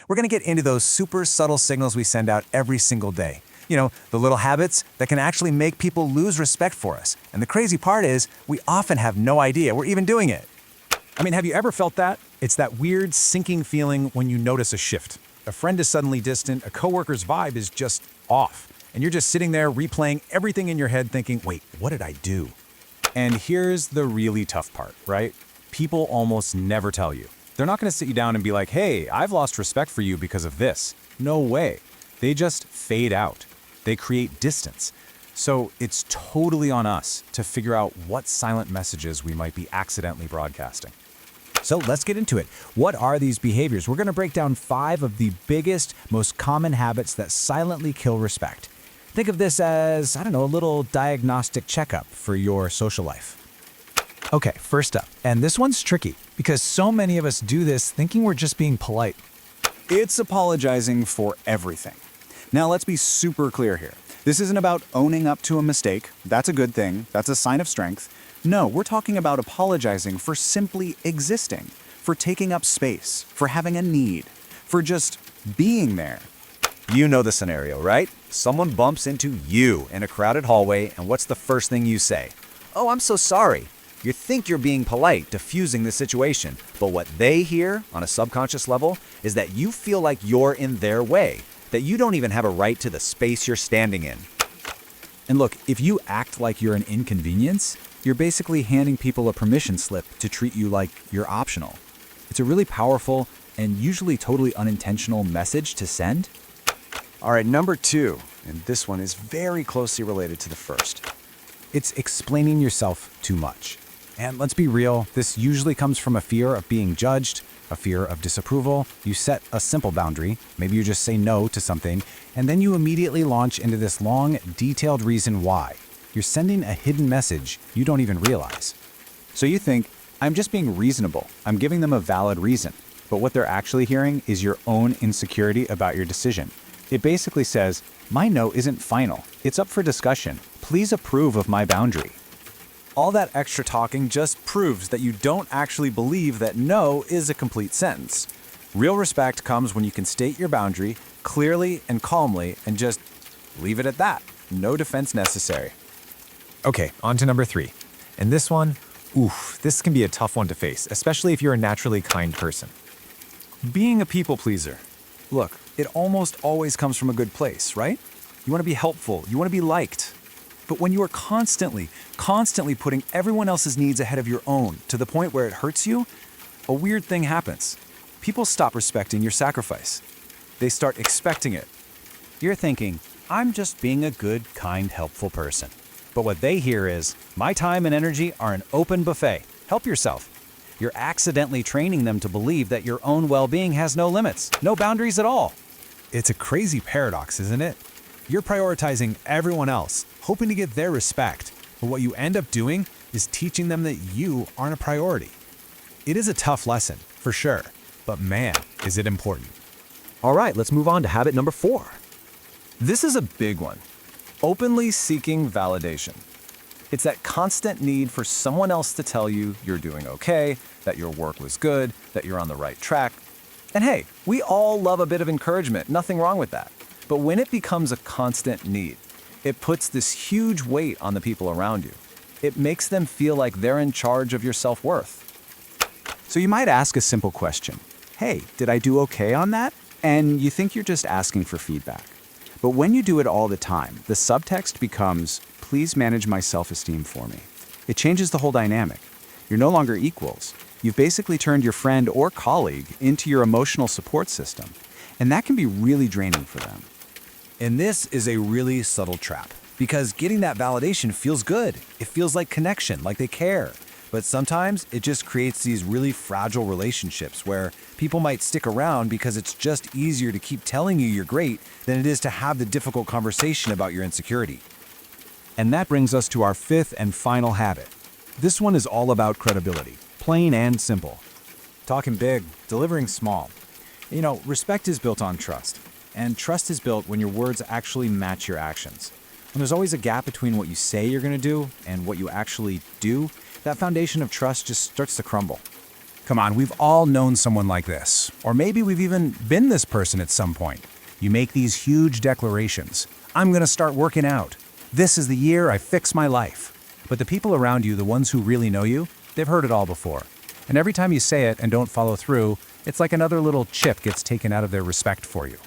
we're going to get into those super subtle signals we send out every single day. You know, the little habits that can actually make people lose respect for us. And the crazy part is, we often have no idea we're even doing it. I mean, have you ever felt that? It's that weird sinking feeling when you notice a shift. A friend is suddenly distant, a coworker's vibe is just off, and you're just sitting there replaying everything in your head thinking, wait, what did I do? And here's the really tough part, right? People almost never tell you. They're not going to sit you down and be like, hey, I've lost respect for you because of this. No way. They just fade out. They create distance. So it's totally on us to figure out what silent messages we might be accidentally broadcasting. So let's get into it. What are these behaviors? We're going to break down 5 of the biggest, most common habits that silently kill respect. Think of this as, a little diagnostic checkup for your social life. Okay, first up, and this one's tricky because so many of us do this thinking we're just being polite. It's apologizing for everything. Now, let's be super clear here. This isn't about owning up to a mistake. That's a good thing. That's a sign of strength. No, we're talking about apologizing for simply existing, for taking up space, for having a need, for just being there. You know the scenario, right? Someone bumps into you in a crowded hallway, and what's the first thing you say? Oh, I'm so sorry. You think you're being polite, diffusing the situation, but what they hear on a subconscious level is that you feel like you're in their way, that you don't even have a right to the space you're standing in. And look, if you act like you're an inconvenience, you're basically handing people a permission slip to treat you like you're optional. It's a really powerful and usually totally unintentional message to send. All right, number 2, and this one is very closely related to the first. It's explaining yourself too much. And let's be real, this usually comes from a fear of being judged, a fear of disapproval. You set a simple boundary, maybe you just say no to something, and then you immediately launch into this long, detailed reason why. You're sending a hidden message you don't even realize. So you think, I'm just being reasonable. I'm giving them a valid reason. But what they're actually hearing is your own insecurity about your decision. It basically says, my no isn't final. It's up for discussion. Please approve of my boundary. All that extra talking just proves that you don't actually believe that no is a complete sentence. Real respect comes when you can state your boundary clearly and calmly and just leave it at that. No defense necessary. Okay, on to number 3. And this one, this can be a tough one to face, especially if you're a naturally kind person. Being a people pleaser. Look, it almost always comes from a good place, right? You want to be helpful, you want to be liked. But when you are constantly putting everyone else's needs ahead of your own to the point where it hurts you, a weird thing happens. People stop respecting your sacrifice. They start expecting it. You're thinking, I'm just being a good, kind, helpful person. But what they hear is, my time and energy are an open buffet. Help yourself. You're accidentally training them to believe that your own well-being has no limits, no boundaries at all. It's a crazy paradox, isn't it? You're prioritizing everyone else, hoping to get their respect, but what you end up doing is teaching them that you aren't a priority. It is a tough lesson, for sure, but man, is it important. All right, let's move on to habit number 4. This is a big one. Openly seeking validation. It's that constant need for someone else to tell you you're doing okay, that your work was good, that you're on the right track. And hey, we all love a bit of encouragement, nothing wrong with that. But when it becomes a constant need, it puts this huge weight on the people around you. It makes them feel like they're in charge of your self-worth. So you might ask a simple question. Hey, did I do okay on that? And you think you're just asking for feedback. But when you do it all the time, the subtext becomes, please manage my self-esteem for me. It changes the whole dynamic. You're no longer equals. You've basically turned your friend or colleague into your emotional support system. And that can be really draining for them. And this is a really subtle trap, because getting that validation feels good. It feels like connection, like they care. But sometimes it just creates these really fragile relationships where people might stick around because it's just easier to keep telling you you're great than it is to have the difficult conversation about your insecurity. And that brings us to our 5th and final habit. This one is all about credibility, plain and simple. Talking big, delivering small. You know, respect is built on trust, and trust is built when your words actually match your actions. When there's always a gap between what you say you're going to do and what you actually do, that foundation of trust just starts to crumble. Come on, we've all known someone like this. Or maybe we've even been this person at some point. You make these huge declarations. I'm going to start working out. This is the year I fix my life. But the people around you, the ones who really know you, they've heard it all before. And every time you say it and don't follow through, it's like another little chip gets taken out of their respect for you.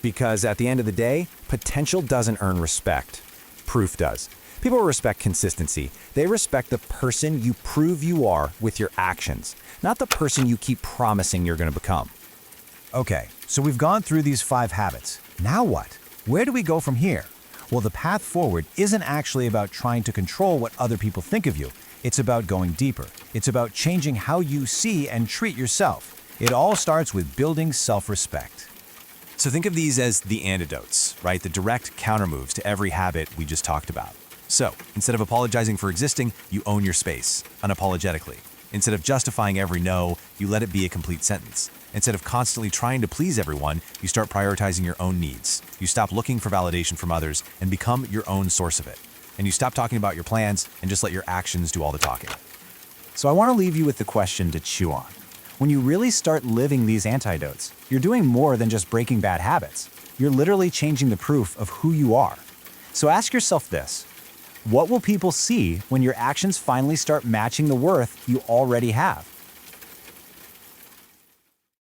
Because at the end of the day, potential doesn't earn respect. Proof does. People respect consistency. They respect the person you prove you are with your actions, not the person you keep promising you're going to become. Okay, so we've gone through these 5 habits. Now what? Where do we go from here? Well, the path forward isn't actually about trying to control what other people think of you. It's about going deeper. It's about changing how you see and treat yourself. It all starts with building self-respect. So think of these as the antidotes, right? The direct countermoves to every habit we just talked about. So instead of apologizing for existing, you own your space, unapologetically. Instead of justifying every no, you let it be a complete sentence. Instead of constantly trying to please everyone, you start prioritizing your own needs. You stop looking for validation from others and become your own source of it. And you stop talking about your plans and just let your actions do all the talking. So I want to leave you with the question to chew on. When you really start living these antidotes, you're doing more than just breaking bad habits. You're literally changing the proof of who you are. So ask yourself this: what will people see when your actions finally start matching the worth you already have?